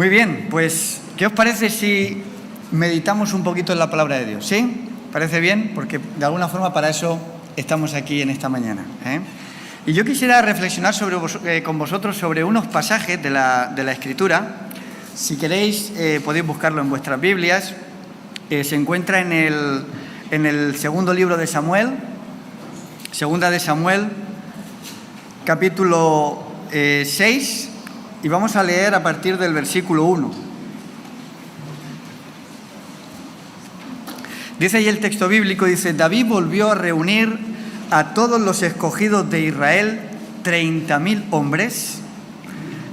Muy bien, pues, ¿qué os parece si meditamos un poquito en la palabra de Dios? ¿Sí? ¿Parece bien? Porque de alguna forma para eso estamos aquí en esta mañana, ¿eh? Y yo quisiera reflexionar con vosotros sobre unos pasajes de la Escritura. Si queréis, podéis buscarlo en vuestras Biblias. Se encuentra en el segundo libro de Samuel, segunda de Samuel, capítulo 6, y vamos a leer a partir del versículo 1. Dice ahí el texto bíblico, dice: David volvió a reunir a todos los escogidos de Israel, 30.000 hombres.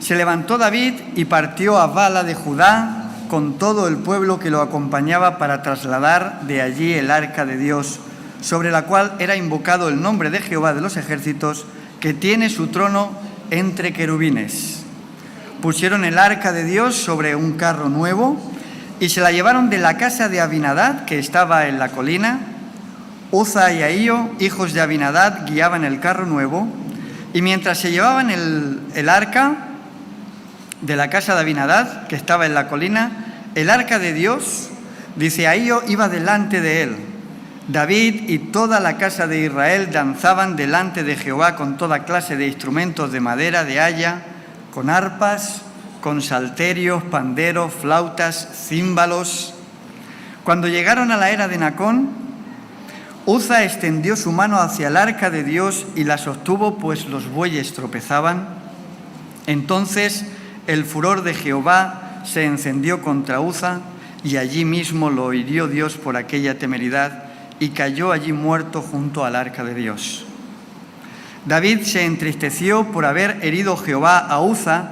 Se levantó David y partió a Bala de Judá con todo el pueblo que lo acompañaba para trasladar de allí el arca de Dios, sobre la cual era invocado el nombre de Jehová de los ejércitos, que tiene su trono entre querubines. Pusieron el arca de Dios sobre un carro nuevo y se la llevaron de la casa de Abinadab, que estaba en la colina. Uza y Ahío, hijos de Abinadab, guiaban el carro nuevo, y mientras se llevaban el arca de la casa de Abinadab, que estaba en la colina, el arca de Dios, dice, Ahío iba delante de él. David y toda la casa de Israel danzaban delante de Jehová con toda clase de instrumentos de madera, de haya, con arpas, con salterios, panderos, flautas, címbalos. Cuando llegaron a la era de Nacón, Uza extendió su mano hacia el arca de Dios y la sostuvo, pues los bueyes tropezaban. Entonces el furor de Jehová se encendió contra Uza, y allí mismo lo hirió Dios por aquella temeridad, y cayó allí muerto junto al arca de Dios. David se entristeció por haber herido Jehová a Uza,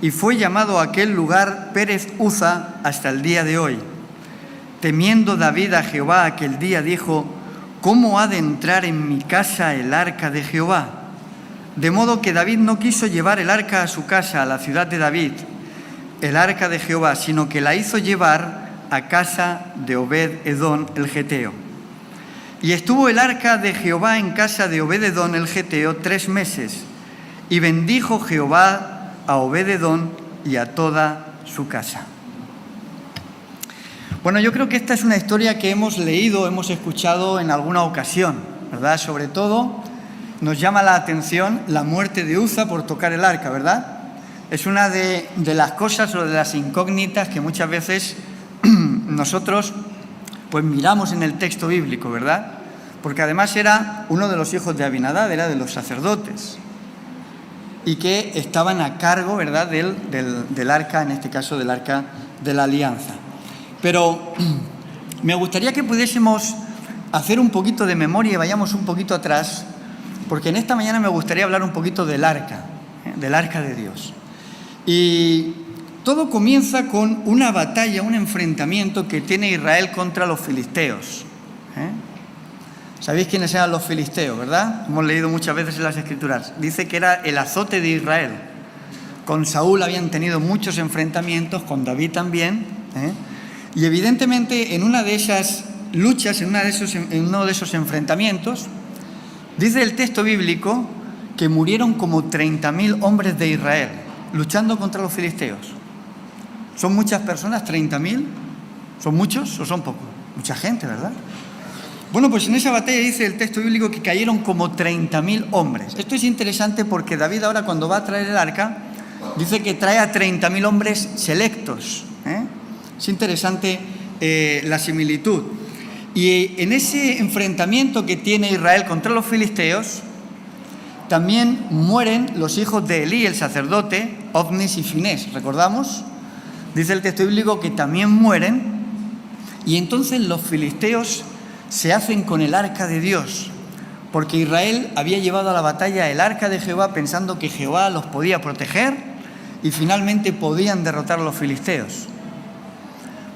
y fue llamado a aquel lugar Pérez Uza hasta el día de hoy. Temiendo David a Jehová aquel día, dijo: ¿cómo ha de entrar en mi casa el arca de Jehová? De modo que David no quiso llevar el arca a su casa, a la ciudad de David, el arca de Jehová, sino que la hizo llevar a casa de Obed-edom el geteo. Y estuvo el arca de Jehová en casa de Obed-edom el geteo 3 meses, y bendijo Jehová a Obed-edom y a toda su casa. Bueno, yo creo que esta es una historia que hemos leído, hemos escuchado en alguna ocasión, ¿verdad? Sobre todo nos llama la atención la muerte de Uza por tocar el arca, ¿verdad? Es una de las cosas o de las incógnitas que muchas veces nosotros pues miramos en el texto bíblico, ¿verdad? Porque además era uno de los hijos de Abinadab, era de los sacerdotes, y que estaban a cargo, ¿verdad?, del arca, en este caso del arca de la alianza. Pero me gustaría que pudiésemos hacer un poquito de memoria y vayamos un poquito atrás, porque en esta mañana me gustaría hablar un poquito del arca de Dios. Y todo comienza con una batalla, un enfrentamiento que tiene Israel contra los filisteos. ¿Sabéis quiénes eran los filisteos, verdad? Hemos leído muchas veces en las Escrituras. Dice que era el azote de Israel. Con Saúl habían tenido muchos enfrentamientos, con David también, Y evidentemente en una de esas luchas, en uno de esos enfrentamientos, dice el texto bíblico que murieron como 30.000 hombres de Israel luchando contra los filisteos. ¿Son muchas personas, 30.000? ¿Son muchos o son pocos? Mucha gente, ¿verdad? Bueno, pues en esa batalla dice el texto bíblico que cayeron como 30.000 hombres. Esto es interesante porque David ahora, cuando va a traer el arca, dice que trae a 30.000 hombres selectos. Es interesante la similitud. Y en ese enfrentamiento que tiene Israel contra los filisteos, también mueren los hijos de Elí, el sacerdote, Ofnis y Finés, ¿recordamos? Dice el texto bíblico que también mueren, y entonces los filisteos se hacen con el arca de Dios, porque Israel había llevado a la batalla el arca de Jehová pensando que Jehová los podía proteger y finalmente podían derrotar a los filisteos.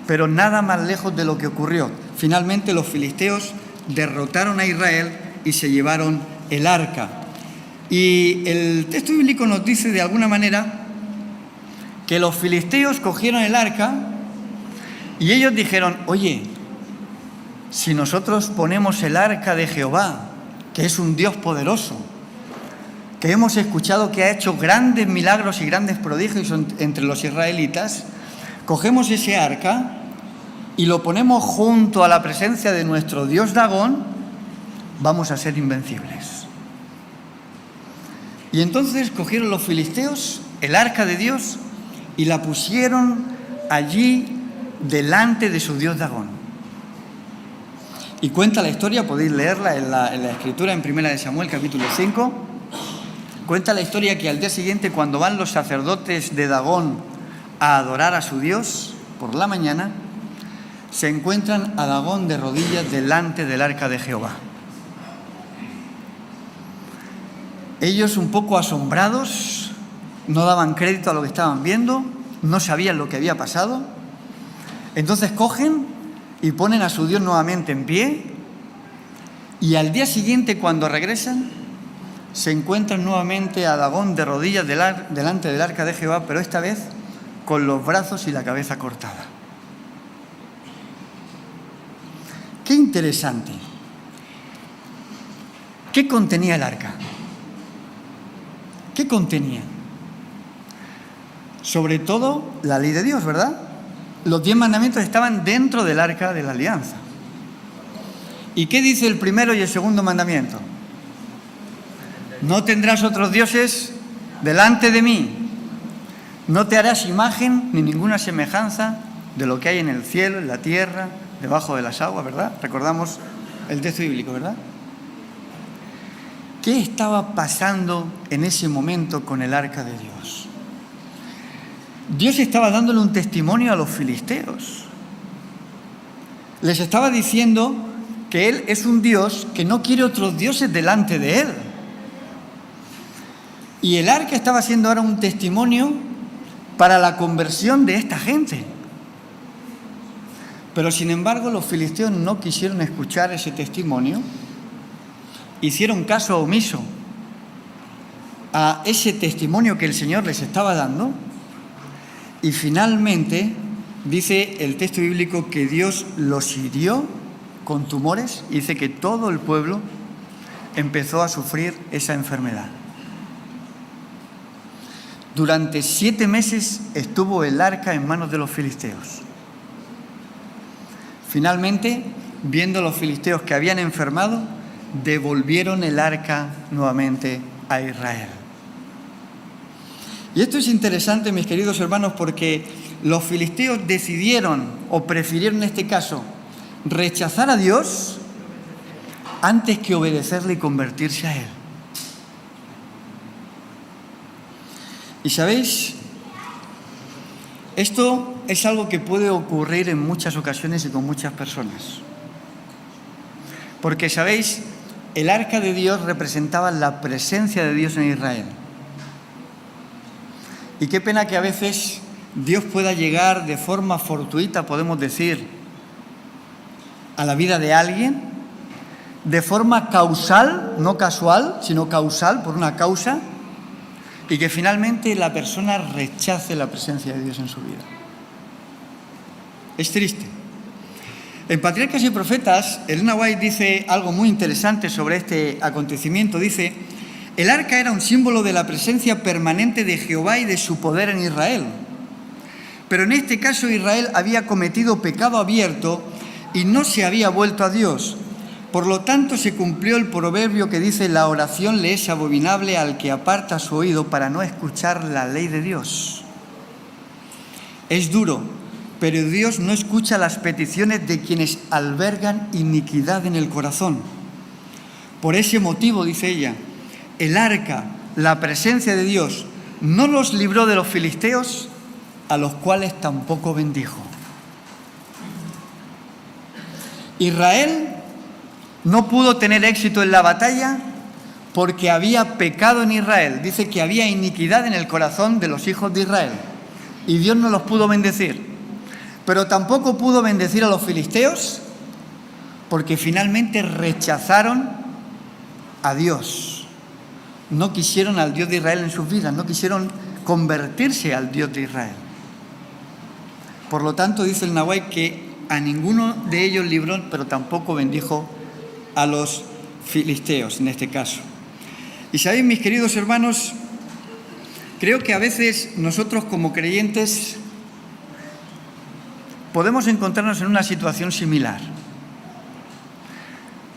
Pero nada más lejos de lo que ocurrió. Finalmente los filisteos derrotaron a Israel y se llevaron el arca. Y el texto bíblico nos dice de alguna manera que los filisteos cogieron el arca y ellos dijeron: oye, si nosotros ponemos el arca de Jehová, que es un Dios poderoso, que hemos escuchado que ha hecho grandes milagros y grandes prodigios entre los israelitas, cogemos ese arca y lo ponemos junto a la presencia de nuestro dios Dagón, vamos a ser invencibles. Y entonces cogieron los filisteos el arca de Dios y la pusieron allí delante de su dios Dagón. Y cuenta la historia, podéis leerla en la escritura en 1 de Samuel capítulo 5. Cuenta la historia que al día siguiente, cuando van los sacerdotes de Dagón a adorar a su dios por la mañana, se encuentran a Dagón de rodillas delante del arca de Jehová. Ellos, un poco asombrados, no daban crédito a lo que estaban viendo, no sabían lo que había pasado. Entonces cogen y ponen a su dios nuevamente en pie, y al día siguiente, cuando regresan, se encuentran nuevamente a Dagón de rodillas delante del arca de Jehová, pero esta vez con los brazos y la cabeza cortada. ¡Qué interesante! ¿Qué contenía el arca? ¿Qué contenía? Sobre todo la ley de Dios, ¿verdad? Los 10 mandamientos estaban dentro del arca de la alianza. ¿Y qué dice el primero y el segundo mandamiento? No tendrás otros dioses delante de mí. No te harás imagen ni ninguna semejanza de lo que hay en el cielo, en la tierra, debajo de las aguas, ¿verdad? Recordamos el texto bíblico, ¿verdad? ¿Qué estaba pasando en ese momento con el arca de Dios? Dios estaba dándole un testimonio a los filisteos. Les estaba diciendo que Él es un Dios que no quiere otros dioses delante de Él. Y el arca estaba siendo ahora un testimonio para la conversión de esta gente. Pero sin embargo, los filisteos no quisieron escuchar ese testimonio, hicieron caso omiso a ese testimonio que el Señor les estaba dando, y finalmente dice el texto bíblico que Dios los hirió con tumores, y dice que todo el pueblo empezó a sufrir esa enfermedad. Durante 7 meses estuvo el arca en manos de los filisteos. Finalmente, viendo los filisteos que habían enfermado, devolvieron el arca nuevamente a Israel. Y esto es interesante, mis queridos hermanos, porque los filisteos decidieron, o prefirieron en este caso, rechazar a Dios antes que obedecerle y convertirse a Él. Y sabéis, esto es algo que puede ocurrir en muchas ocasiones y con muchas personas. Porque, sabéis, el arca de Dios representaba la presencia de Dios en Israel. Y qué pena que a veces Dios pueda llegar de forma fortuita, podemos decir, a la vida de alguien, de forma causal, no casual, sino causal, por una causa, y que finalmente la persona rechace la presencia de Dios en su vida. Es triste. En Patriarcas y Profetas, Elena White dice algo muy interesante sobre este acontecimiento. Dice: el arca era un símbolo de la presencia permanente de Jehová y de su poder en Israel. Pero en este caso Israel había cometido pecado abierto y no se había vuelto a Dios. Por lo tanto, se cumplió el proverbio que dice: la oración le es abominable al que aparta su oído para no escuchar la ley de Dios. Es duro, pero Dios no escucha las peticiones de quienes albergan iniquidad en el corazón. Por ese motivo, dice ella, el arca, la presencia de Dios, no los libró de los filisteos, a los cuales tampoco bendijo. Israel no pudo tener éxito en la batalla porque había pecado en Israel. Dice que había iniquidad en el corazón de los hijos de Israel y Dios no los pudo bendecir. Pero tampoco pudo bendecir a los filisteos porque finalmente rechazaron a Dios. No quisieron al Dios de Israel en sus vidas, no quisieron convertirse al Dios de Israel. Por lo tanto, dice el Nahuay que a ninguno de ellos libró, pero tampoco bendijo a los filisteos en este caso. Y sabéis, mis queridos hermanos, creo que a veces nosotros como creyentes podemos encontrarnos en una situación similar.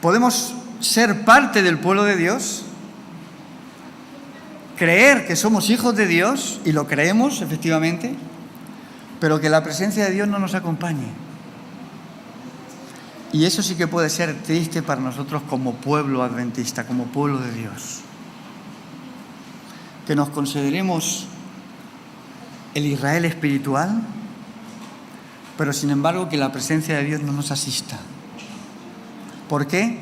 Podemos ser parte del pueblo de Dios, creer que somos hijos de Dios, y lo creemos efectivamente, pero que la presencia de Dios no nos acompañe. Y eso sí que puede ser triste para nosotros como pueblo adventista, como pueblo de Dios. Que nos consideremos el Israel espiritual, pero sin embargo que la presencia de Dios no nos asista. ¿Por qué?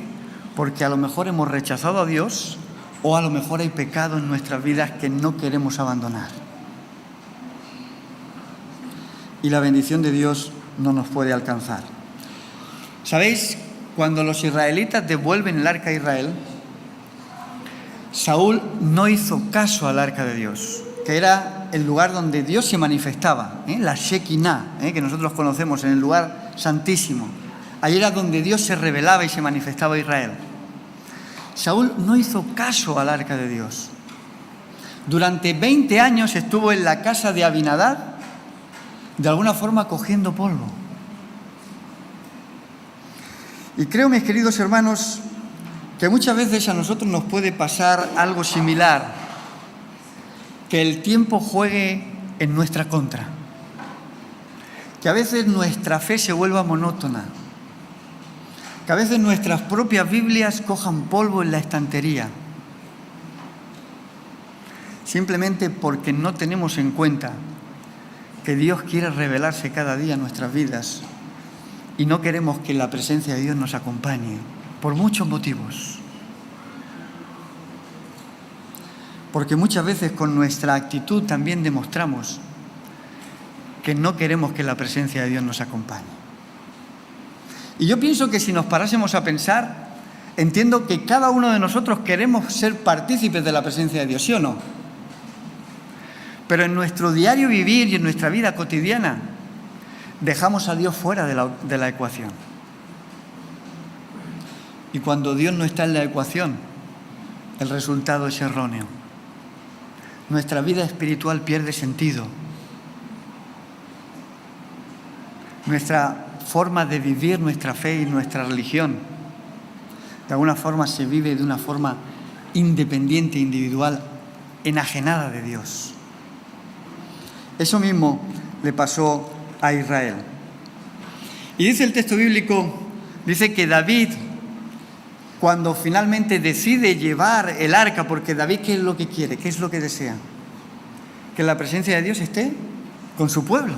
Porque a lo mejor hemos rechazado a Dios, o a lo mejor hay pecado en nuestras vidas que no queremos abandonar. Y la bendición de Dios no nos puede alcanzar. ¿Sabéis? Cuando los israelitas devuelven el arca a Israel, Saúl no hizo caso al arca de Dios, que era el lugar donde Dios se manifestaba, la Shekinah, que nosotros conocemos, en el lugar santísimo. Allí era donde Dios se revelaba y se manifestaba a Israel. Saúl no hizo caso al arca de Dios. Durante 20 años estuvo en la casa de Abinadab, de alguna forma cogiendo polvo. Y creo, mis queridos hermanos, que muchas veces a nosotros nos puede pasar algo similar, que el tiempo juegue en nuestra contra, que a veces nuestra fe se vuelva monótona, que a veces nuestras propias Biblias cojan polvo en la estantería, simplemente porque no tenemos en cuenta que Dios quiere revelarse cada día en nuestras vidas y no queremos que la presencia de Dios nos acompañe, por muchos motivos. Porque muchas veces con nuestra actitud también demostramos que no queremos que la presencia de Dios nos acompañe. Y yo pienso que si nos parásemos a pensar, entiendo que cada uno de nosotros queremos ser partícipes de la presencia de Dios, ¿sí o no? Pero en nuestro diario vivir y en nuestra vida cotidiana, dejamos a Dios fuera de la ecuación. Y cuando Dios no está en la ecuación, el resultado es erróneo. Nuestra vida espiritual pierde sentido. Nuestra forma de vivir nuestra fe y nuestra religión, de alguna forma se vive de una forma independiente, individual, enajenada de Dios. Eso mismo le pasó a Israel. Y dice el texto bíblico, dice que David, cuando finalmente decide llevar el arca, porque David, ¿qué es lo que quiere? ¿Qué es lo que desea? Que la presencia de Dios esté con su pueblo.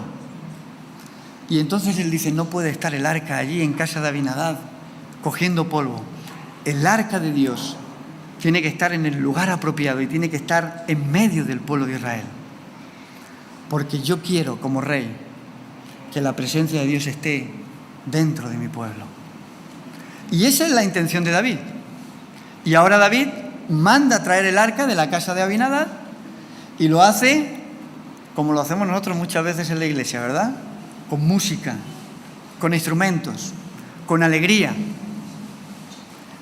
Y entonces él dice, no puede estar el arca allí en casa de Abinadab, cogiendo polvo. El arca de Dios tiene que estar en el lugar apropiado y tiene que estar en medio del pueblo de Israel. Porque yo quiero, como rey, que la presencia de Dios esté dentro de mi pueblo. Y esa es la intención de David. Y ahora David manda traer el arca de la casa de Abinadab y lo hace como lo hacemos nosotros muchas veces en la iglesia, ¿verdad? Con música, con instrumentos, con alegría.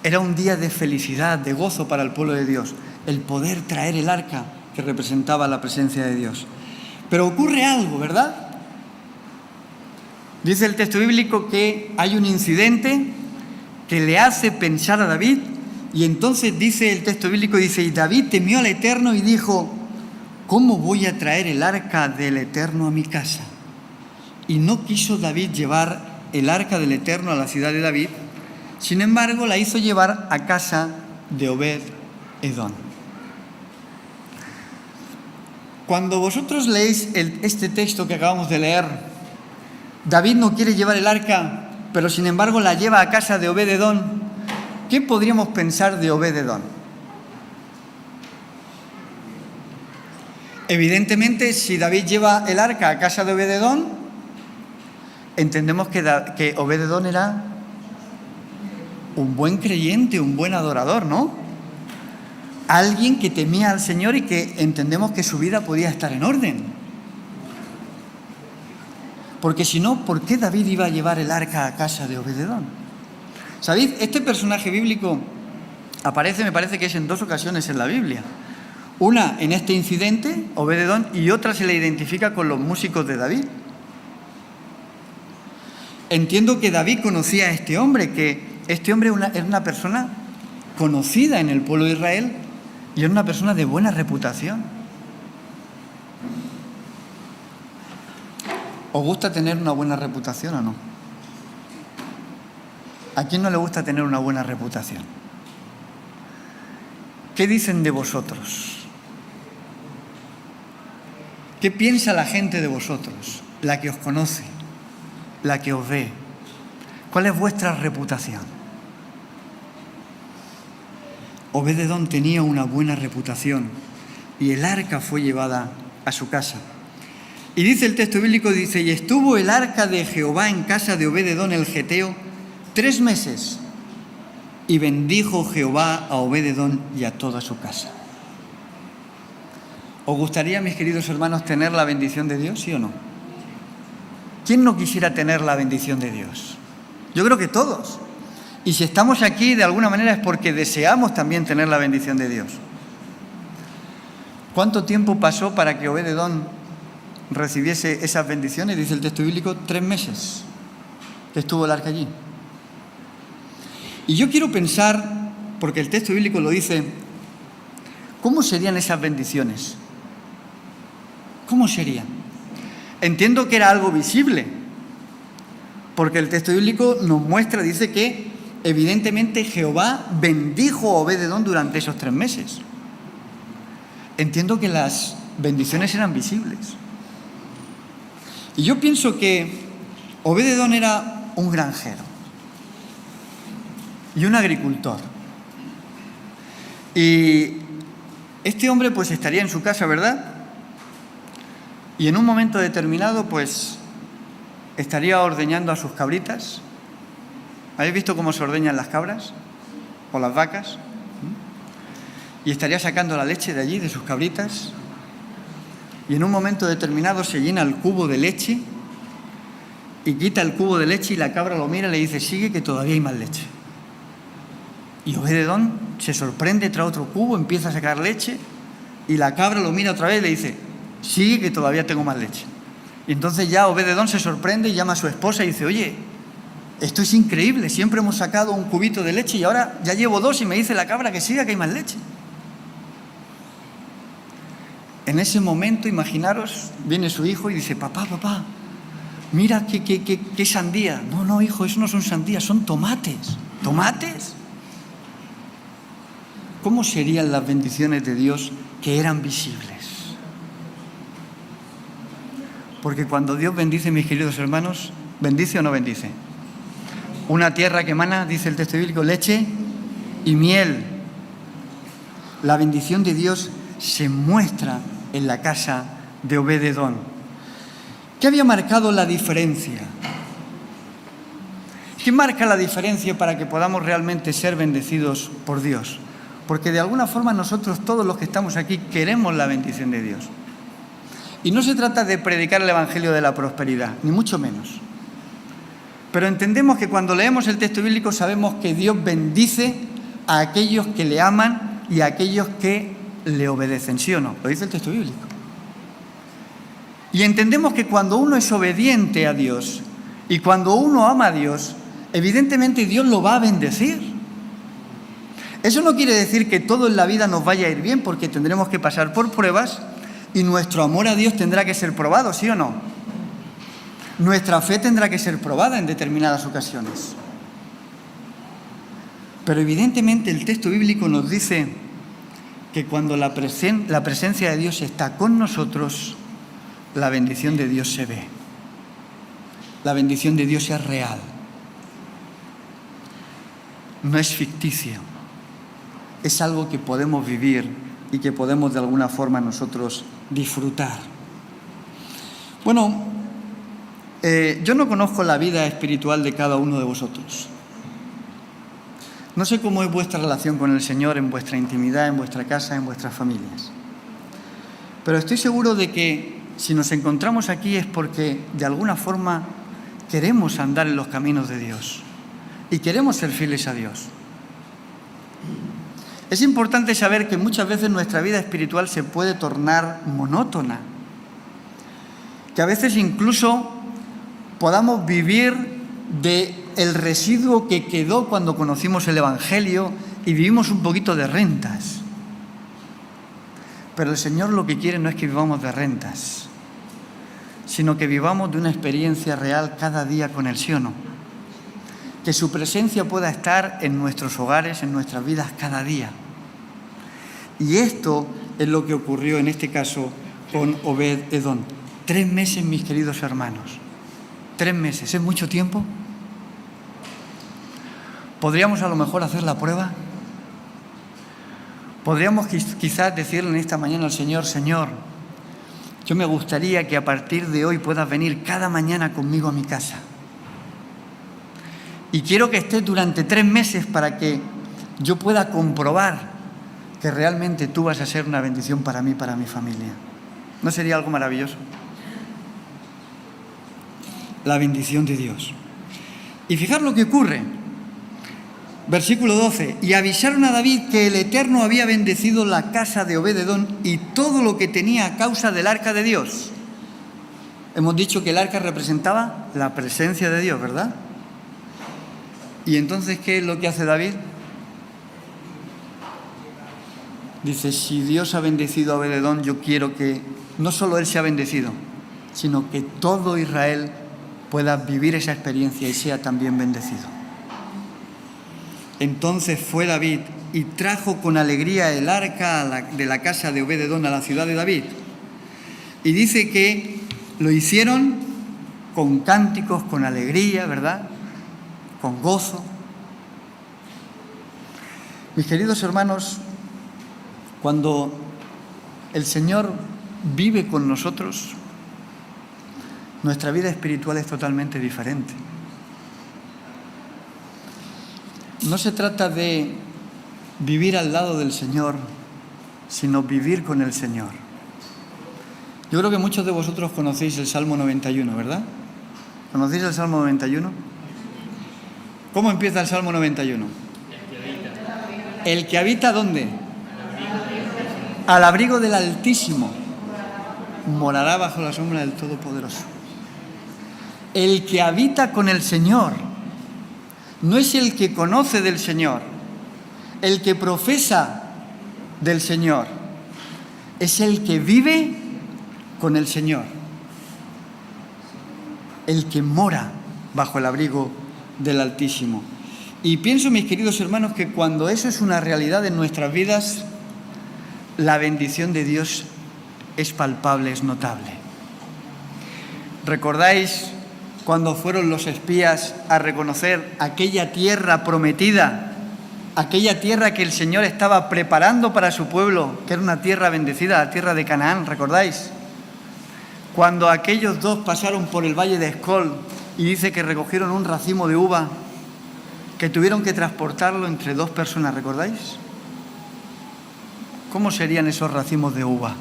Era un día de felicidad, de gozo para el pueblo de Dios, el poder traer el arca que representaba la presencia de Dios. Pero ocurre algo, ¿verdad? Dice el texto bíblico que hay un incidente que le hace pensar a David, y entonces dice el texto bíblico, dice, y David temió al Eterno y dijo, ¿cómo voy a traer el arca del Eterno a mi casa? Y no quiso David llevar el arca del Eterno a la ciudad de David, sin embargo la hizo llevar a casa de Obed-Edom. Cuando vosotros leéis este texto que acabamos de leer, David no quiere llevar el arca, pero sin embargo la lleva a casa de Obed-Edom. ¿Qué podríamos pensar de Obed-Edom? Evidentemente, si David lleva el arca a casa de Obed-Edom, entendemos que Obed-Edom era un buen creyente, un buen adorador, ¿no? Alguien que temía al Señor y que entendemos que su vida podía estar en orden. Porque si no, ¿por qué David iba a llevar el arca a casa de Obed-Edom? ¿Sabéis? Este personaje bíblico aparece, me parece que es en 2 ocasiones en la Biblia. Una en este incidente, Obed-Edom, y otra se le identifica con los músicos de David. Entiendo que David conocía a este hombre, que este hombre era una persona conocida en el pueblo de Israel y era una persona de buena reputación. ¿Os gusta tener una buena reputación o no? ¿A quién no le gusta tener una buena reputación? ¿Qué dicen de vosotros? ¿Qué piensa la gente de vosotros? La que os conoce, la que os ve. ¿Cuál es vuestra reputación? Obed-edom tenía una buena reputación y el arca fue llevada a su casa. Y dice el texto bíblico, dice, y estuvo el arca de Jehová en casa de Obed-edom el geteo 3 meses, y bendijo Jehová a Obed-edom y a toda su casa. ¿Os gustaría, mis queridos hermanos, tener la bendición de Dios, sí o no? ¿Quién no quisiera tener la bendición de Dios? Yo creo que todos. Y si estamos aquí, de alguna manera, es porque deseamos también tener la bendición de Dios. ¿Cuánto tiempo pasó para que Obed-edom recibiese esas bendiciones? Dice el texto bíblico, 3 meses que estuvo el arca allí. Y yo quiero pensar, porque el texto bíblico lo dice, ¿cómo serían esas bendiciones? ¿Cómo serían? Entiendo que era algo visible, porque el texto bíblico nos muestra, dice que evidentemente Jehová bendijo a Obed-edom durante esos 3 meses. Entiendo que las bendiciones eran visibles. Y yo pienso que Obed-edom era un granjero y un agricultor. Y este hombre pues estaría en su casa, ¿verdad? Y en un momento determinado pues estaría ordeñando a sus cabritas. ¿Habéis visto cómo se ordeñan las cabras o las vacas? Y estaría sacando la leche de allí, de sus cabritas. Y en un momento determinado se llena el cubo de leche y quita el cubo de leche y la cabra lo mira y le dice, sigue que todavía hay más leche. Y Obed-edom se sorprende, trae otro cubo, empieza a sacar leche y la cabra lo mira otra vez y le dice, sigue que todavía tengo más leche. Y entonces ya Obed-edom se sorprende y llama a su esposa y dice, oye, esto es increíble, siempre hemos sacado un cubito de leche y ahora ya llevo 2 y me dice la cabra que siga que hay más leche. En ese momento, imaginaros, viene su hijo y dice, papá, mira qué sandía. No, hijo, eso no son sandías, son tomates. ¿Tomates? ¿Cómo serían las bendiciones de Dios que eran visibles? Porque cuando Dios bendice, mis queridos hermanos, ¿bendice o no bendice? Una tierra que emana, dice el texto bíblico, leche y miel. La bendición de Dios se muestra en la casa de Obed-edom. ¿Qué había marcado la diferencia? ¿Qué marca la diferencia para que podamos realmente ser bendecidos por Dios? Porque de alguna forma nosotros, todos los que estamos aquí, queremos la bendición de Dios. Y no se trata de predicar el evangelio de la prosperidad, ni mucho menos. Pero entendemos que cuando leemos el texto bíblico sabemos que Dios bendice a aquellos que le aman y a aquellos que le obedecen, ¿sí o no? Lo dice el texto bíblico. Y entendemos que cuando uno es obediente a Dios y cuando uno ama a Dios, evidentemente Dios lo va a bendecir. Eso no quiere decir que todo en la vida nos vaya a ir bien, porque tendremos que pasar por pruebas y nuestro amor a Dios tendrá que ser probado, ¿sí o no? Nuestra fe tendrá que ser probada en determinadas ocasiones. Pero evidentemente el texto bíblico nos dice que cuando la presencia de Dios está con nosotros, la bendición de Dios se ve. La bendición de Dios es real. No es ficticio. Es algo que podemos vivir y que podemos de alguna forma nosotros disfrutar. Bueno, yo no conozco la vida espiritual de cada uno de vosotros. No sé cómo es vuestra relación con el Señor en vuestra intimidad, en vuestra casa, en vuestras familias. Pero estoy seguro de que si nos encontramos aquí es porque de alguna forma queremos andar en los caminos de Dios y queremos ser fieles a Dios. Es importante saber que muchas veces nuestra vida espiritual se puede tornar monótona, que a veces incluso podamos vivir del residuo que quedó cuando conocimos el Evangelio y vivimos un poquito de rentas. Pero el Señor lo que quiere no es que vivamos de rentas, sino que vivamos de una experiencia real cada día con Él, ¿sí o no? Que su presencia pueda estar en nuestros hogares, en nuestras vidas cada día. Y esto es lo que ocurrió en este caso con Obed-Edom. 3 meses, mis queridos hermanos. 3 meses, ¿es mucho tiempo? ¿Podríamos a lo mejor hacer la prueba? Podríamos quizás decirle en esta mañana al Señor: Señor, yo me gustaría que a partir de hoy puedas venir cada mañana conmigo a mi casa. Y quiero que estés durante 3 meses para que yo pueda comprobar que realmente tú vas a ser una bendición para mí y para mi familia. ¿No sería algo maravilloso? La bendición de Dios. Y fijar lo que ocurre. Versículo 12. Y avisaron a David que el Eterno había bendecido la casa de Obed-Edom y todo lo que tenía a causa del arca de Dios. Hemos dicho que el arca representaba la presencia de Dios, ¿verdad? Y entonces, ¿qué es lo que hace David? Dice: si Dios ha bendecido a Obed-Edom, yo quiero que no solo él sea bendecido, sino que todo Israel pueda vivir esa experiencia y sea también bendecido. Entonces fue David y trajo con alegría el arca de la casa de Obed-Edom a la ciudad de David. Y dice que lo hicieron con cánticos, con alegría, ¿verdad? Con gozo. Mis queridos hermanos, cuando el Señor vive con nosotros, nuestra vida espiritual es totalmente diferente. No se trata de vivir al lado del Señor, sino vivir con el Señor. Yo creo que muchos de vosotros conocéis el Salmo 91, ¿verdad? ¿Conocéis el Salmo 91? ¿Cómo empieza el Salmo 91? El que habita, ¿dónde? Al abrigo del Altísimo morará bajo la sombra del Todopoderoso. El que habita con el Señor no es el que conoce del Señor, el que profesa del Señor, es el que vive con el Señor, el que mora bajo el abrigo del Altísimo. Y pienso, mis queridos hermanos, que cuando eso es una realidad en nuestras vidas, la bendición de Dios es palpable, es notable. ¿Recordáis cuando fueron los espías a reconocer aquella tierra prometida, aquella tierra que el Señor estaba preparando para su pueblo, que era una tierra bendecida, la tierra de Canaán? ¿Recordáis? Cuando aquellos dos pasaron por el valle de Escol y dice que recogieron un racimo de uva, que tuvieron que transportarlo entre 2 personas, ¿recordáis? ¿Cómo serían esos racimos de uva?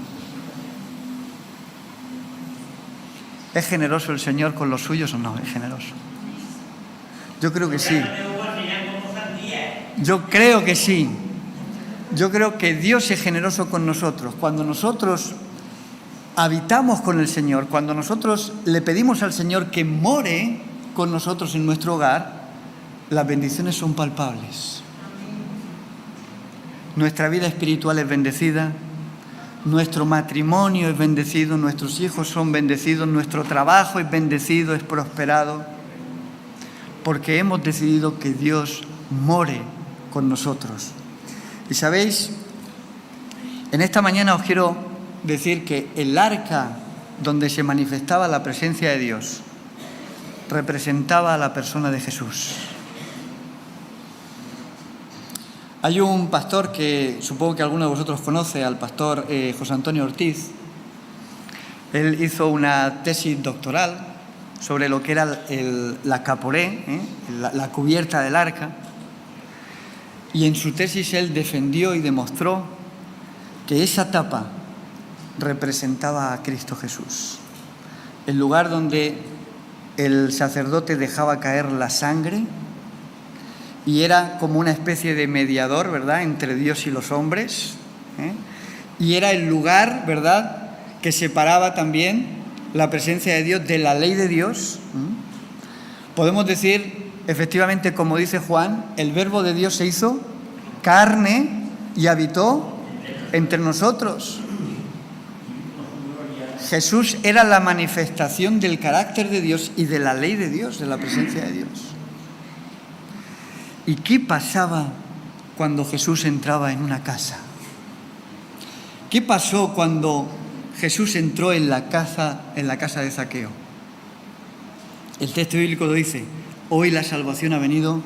¿Es generoso el Señor con los suyos o no? ¿Es generoso? Yo creo que sí. Yo creo que sí. Yo creo que Dios es generoso con nosotros. Cuando nosotros habitamos con el Señor, cuando nosotros le pedimos al Señor que more con nosotros en nuestro hogar, las bendiciones son palpables. Nuestra vida espiritual es bendecida, nuestro matrimonio es bendecido, nuestros hijos son bendecidos, nuestro trabajo es bendecido, es prosperado, porque hemos decidido que Dios more con nosotros. Y sabéis, en esta mañana os quiero decir que el arca donde se manifestaba la presencia de Dios representaba a la persona de Jesús. Hay un pastor que supongo que alguno de vosotros conoce, al pastor José Antonio Ortiz. Él hizo una tesis doctoral sobre lo que era la caporé, la cubierta del arca. Y en su tesis él defendió y demostró que esa tapa representaba a Cristo Jesús. El lugar donde el sacerdote dejaba caer la sangre y era como una especie de mediador, ¿verdad?, entre Dios y los hombres, y era el lugar, ¿verdad?, que separaba también la presencia de Dios de la ley de Dios, Podemos decir, efectivamente, como dice Juan, el Verbo de Dios se hizo carne y habitó entre nosotros. Jesús era la manifestación del carácter de Dios y de la ley de Dios, de la presencia de Dios. ¿Y qué pasaba cuando Jesús entraba en una casa? ¿Qué pasó cuando Jesús entró en la casa de Zaqueo? El texto bíblico lo dice: hoy la salvación ha venido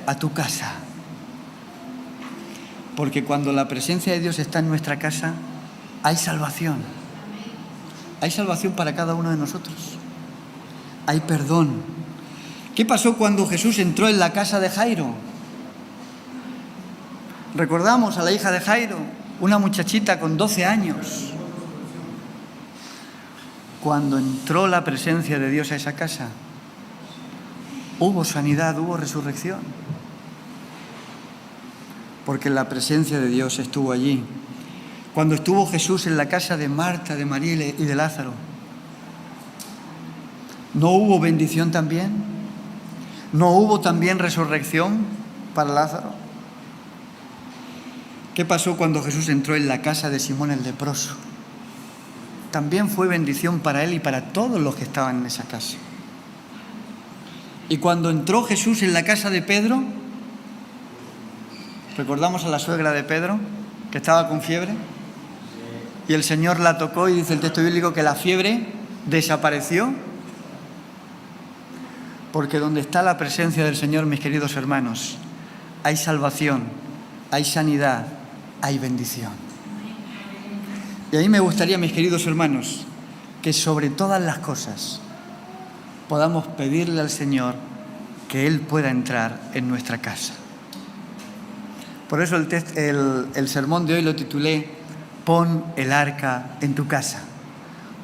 a tu casa. Porque cuando la presencia de Dios está en nuestra casa, hay salvación. Hay salvación para cada uno de nosotros. Hay perdón. ¿Qué pasó cuando Jesús entró en la casa de Jairo? Recordamos a la hija de Jairo, una muchachita con 12 años. Cuando entró la presencia de Dios a esa casa, hubo sanidad, hubo resurrección. Porque la presencia de Dios estuvo allí. Cuando estuvo Jesús en la casa de Marta, de María y de Lázaro, ¿no hubo bendición también? ¿No hubo también resurrección para Lázaro? ¿Qué pasó cuando Jesús entró en la casa de Simón el leproso? También fue bendición para él y para todos los que estaban en esa casa. Y cuando entró Jesús en la casa de Pedro, recordamos a la suegra de Pedro, que estaba con fiebre, y el Señor la tocó y dice el texto bíblico que la fiebre desapareció. Porque donde está la presencia del Señor, mis queridos hermanos, hay salvación, hay sanidad, hay bendición. Y a mí me gustaría, mis queridos hermanos, que sobre todas las cosas podamos pedirle al Señor que Él pueda entrar en nuestra casa. Por eso el sermón de hoy lo titulé Pon el arca en tu casa.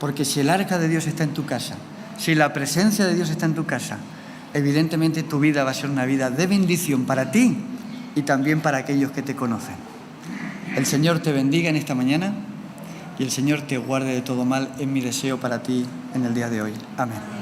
Porque si el arca de Dios está en tu casa, si la presencia de Dios está en tu casa, evidentemente tu vida va a ser una vida de bendición para ti y también para aquellos que te conocen. El Señor te bendiga en esta mañana y el Señor te guarde de todo mal, es mi deseo para ti en el día de hoy. Amén.